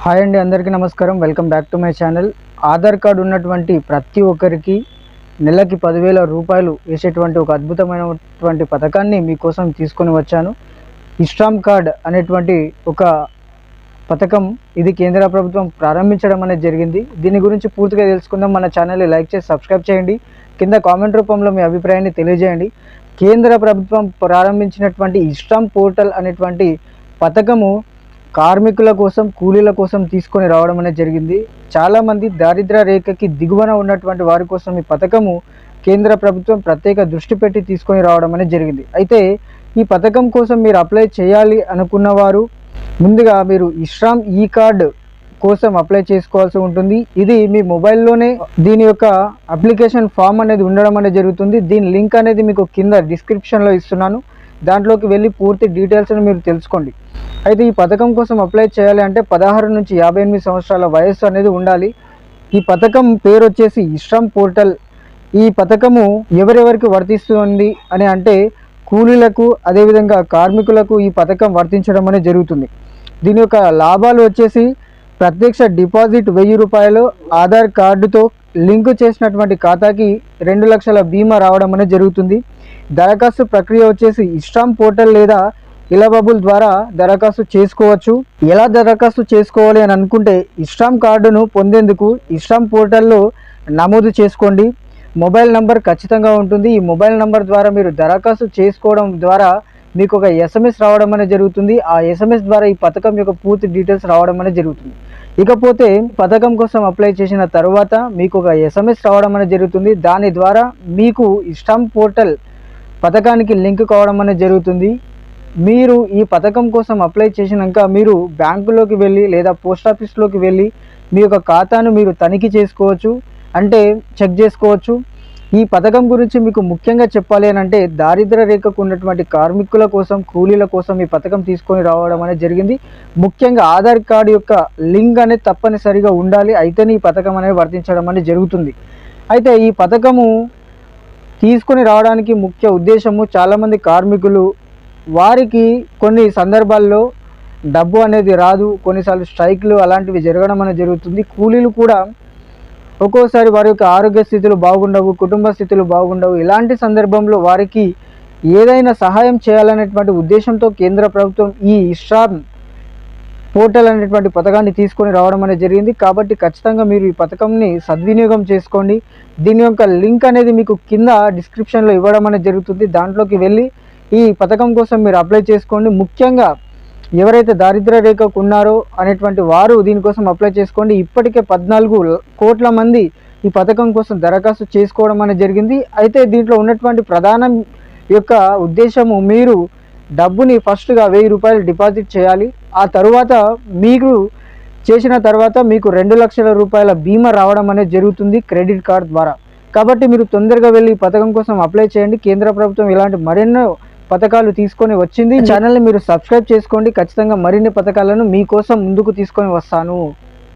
Hi అండి, అందరికీ నమస్కారం. Welcome back to my channel. Aadhaar card ఉన్నటువంటి ప్రతి ఒక్కరికి నెలకి 10,000 రూపాయలు వేసేటువంటి ఒక అద్భుతమైనటువంటి పథకాన్ని మీకోసం తీసుకొని వచ్చాను. ఇష్ట్రామ్ కార్డ్ అనేటువంటి ఒక పథకం ఇది కేంద్ర ప్రభుత్వం ప్రారంభించడం అనేది జరిగింది. దీని గురించి పూర్తిగా తెలుసుకుందాం. మన ఛానల్ని లైక్ చేసి సబ్స్క్రైబ్ చేయండి. కింద కామెంట్ రూపంలో మీ అభిప్రాయాన్ని తెలియజేయండి. కేంద్ర ప్రభుత్వం ప్రారంభించినటువంటి ఇష్ట్రామ్ పోర్టల్ అనేటువంటి పథకము కార్మికుల కోసం, కూలీల కోసం తీసుకొని రావడం అనేది జరిగింది. చాలామంది దారిద్ర్య రేఖకి దిగువన ఉన్నటువంటి వారి కోసం ఈ పథకము కేంద్ర ప్రభుత్వం ప్రత్యేక దృష్టి పెట్టి తీసుకొని రావడం అనేది జరిగింది. అయితే ఈ పథకం కోసం మీరు అప్లై చేయాలి అనుకున్నవారు ముందుగా మీరు ఇష్ట్రామ్ ఈ కార్డ్ కోసం అప్లై చేసుకోవాల్సి ఉంటుంది. ఇది మీ మొబైల్లోనే దీని యొక్క అప్లికేషన్ ఫామ్ అనేది ఉండడం అనేది జరుగుతుంది. దీని లింక్ అనేది మీకు కింద డిస్క్రిప్షన్లో ఇస్తున్నాను. దాంట్లోకి వెళ్ళి పూర్తి డీటెయిల్స్ని మీరు తెలుసుకోండి. అయితే ఈ పథకం కోసం అప్లై చేయాలి అంటే 16 నుంచి 58 సంవత్సరాల వయస్సు అనేది ఉండాలి. ఈ పథకం పేరు వచ్చేసి ఇష్ట్రామ్ పోర్టల్. ఈ పథకము ఎవరెవరికి వర్తిస్తుంది అని అంటే కూలీలకు, అదేవిధంగా కార్మికులకు ఈ పథకం వర్తించడం అనేది జరుగుతుంది. దీని యొక్క లాభాలు వచ్చేసి ప్రత్యక్ష డిపాజిట్ 1000 రూపాయలు, ఆధార్ కార్డుతో లింకు చేసినటువంటి ఖాతాకి 2 లక్షల బీమా రావడం అనేది జరుగుతుంది. దరఖాస్తు ప్రక్రియ వచ్చేసి ఇష్ట్రామ్ పోర్టల్ లేదా ఇలబబుల్ ద్వారా దరఖాస్తు చేసుకోవచ్చు. ఎలా దరఖాస్తు చేసుకోవాలి అని అనుకుంటే ఇష్ట్రామ్ కార్డును పొందేందుకు ఇష్ట్రామ్ పోర్టల్లో నమోదు చేసుకోండి. మొబైల్ నంబర్ ఖచ్చితంగా ఉంటుంది. ఈ మొబైల్ నంబర్ ద్వారా మీరు దరఖాస్తు చేసుకోవడం ద్వారా మీకు ఒక SMS రావడం అనేది జరుగుతుంది. ఆ SMS ద్వారా ఈ పథకం యొక్క పూర్తి డీటెయిల్స్ రావడం అనేది జరుగుతుంది. ఇకపోతే పథకం కోసం అప్లై చేసిన తర్వాత మీకు ఒక SMS రావడం అనేది జరుగుతుంది. దాని ద్వారా మీకు ఇష్ట్రామ్ పోర్టల్ పథకానికి లింక్ కావడం అనేది జరుగుతుంది. మీరు ఈ పథకం కోసం అప్లై చేసినాక మీరు బ్యాంకులోకి వెళ్ళి లేదా పోస్ట్ ఆఫీస్లోకి వెళ్ళి మీ యొక్క ఖాతాను మీరు తనిఖీ చేసుకోవచ్చు, అంటే చెక్ చేసుకోవచ్చు. ఈ పథకం గురించి మీకు ముఖ్యంగా చెప్పాలి అని అంటే దారిద్ర్య రేఖకు ఉన్నటువంటి కార్మికుల కోసం, కూలీల కోసం ఈ పథకం తీసుకొని రావడం అనేది జరిగింది. ముఖ్యంగా ఆధార్ కార్డు యొక్క లింక్ అనేది తప్పనిసరిగా ఉండాలి. అయితేనే ఈ పథకం అనేది వర్తించడం అనేది జరుగుతుంది. అయితే ఈ పథకము తీసుకొని రావడానికి ముఖ్య ఉద్దేశము చాలామంది కార్మికులు వారికి కొన్ని సందర్భాల్లో డబ్బు అనేది రాదు, కొన్నిసార్లు స్ట్రైక్లు అలాంటివి జరగడం అనేది జరుగుతుంది. కూలీలు కూడా ఒక్కోసారి వారి యొక్క ఆరోగ్య స్థితులు బాగుండవు, కుటుంబ స్థితులు బాగుండవు. ఇలాంటి సందర్భంలో వారికి ఏదైనా సహాయం చేయాలనేటువంటి ఉద్దేశంతో కేంద్ర ప్రభుత్వం ఈ ఇష్ట్రామ్ పోర్టల్ అనేటువంటి పథకాన్ని తీసుకొని రావడం అనేది జరిగింది. కాబట్టి ఖచ్చితంగా మీరు ఈ పథకంని సద్వినియోగం చేసుకోండి. దీని యొక్క లింక్ అనేది మీకు కింద డిస్క్రిప్షన్లో ఇవ్వడం అనేది జరుగుతుంది. దాంట్లోకి వెళ్ళి ఈ పథకం కోసం మీరు అప్లై చేసుకోండి. ముఖ్యంగా ఎవరైతే దారిద్ర్య రేఖకు ఉన్నారో అనేటువంటి వారు దీనికోసం అప్లై చేసుకోండి. ఇప్పటికే 14 కోట్ల మంది ఈ పథకం కోసం దరఖాస్తు చేసుకోవడం అనేది జరిగింది. అయితే దీంట్లో ఉన్నటువంటి ప్రధాన యొక్క ఉద్దేశము మీరు డబ్బుని ఫస్ట్గా 1000 రూపాయలు డిపాజిట్ చేయాలి. ఆ తరువాత మీకు చేసిన తర్వాత మీకు 2 లక్షల రూపాయల బీమా రావడం అనేది జరుగుతుంది క్రెడిట్ కార్డ్ ద్వారా. కాబట్టి మీరు తొందరగా వెళ్ళి ఈ పథకం కోసం అప్లై చేయండి. కేంద్ర ప్రభుత్వం ఇలాంటి మరెన్నో పథకాలు తీసుకొని వచ్చింది. ఛానల్ని మీరు సబ్స్క్రైబ్ చేసుకోండి. ఖచ్చితంగా మరిన్ని పథకాలను మీకోసం ముందుకు తీసుకొని వస్తాను.